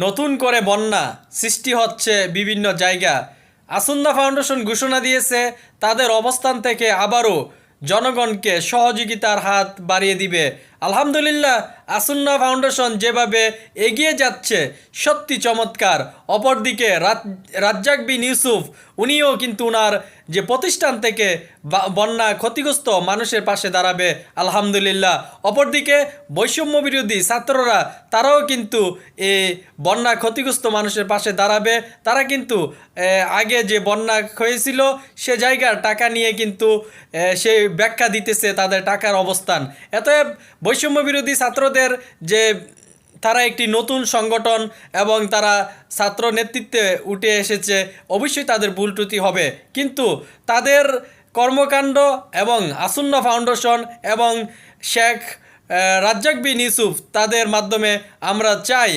নতুন করে বন্যা সৃষ্টি হচ্ছে বিভিন্ন জায়গা। আসুন্না ফাউন্ডেশন ঘোষণা দিয়েছে তাদের অবস্থান থেকে আবারও জনগণকে সহযোগিতার হাত বাড়িয়ে দিবে। আলহামদুলিল্লাহ, আসুন্না ফাউন্ডেশন যেভাবে এগিয়ে যাচ্ছে সত্যি চমৎকার। অপরদিকে রাজ্জাক বিন ইউসুফ উনিও কিন্তু ওনার যে প্রতিষ্ঠান থেকে বন্যা ক্ষতিগ্রস্ত মানুষের পাশে দাঁড়াবে আলহামদুলিল্লাহ। অপরদিকে বৈষম্য বিরোধী ছাত্ররা তারাও কিন্তু এই বন্যা ক্ষতিগ্রস্ত মানুষের পাশে দাঁড়াবে। তারা কিন্তু আগে যে বন্যা হয়েছিল সে জায়গার টাকা নিয়ে কিন্তু সেই ব্যাখ্যা দিতেছে তাদের টাকার অবস্থান। অতএব বৈষম্য বিরোধী ছাত্রদের যে তারা একটি নতুন সংগঠন এবং তারা ছাত্র নেতৃত্বে উঠে এসেছে, অবশ্যই তাদের ভুল ত্রুটি হবে, কিন্তু তাদের কর্মকাণ্ড এবং আসুন্না ফাউন্ডেশন এবং শেখ রাজ্জাক বিন ইউসুফ তাদের মাধ্যমে আমরা চাই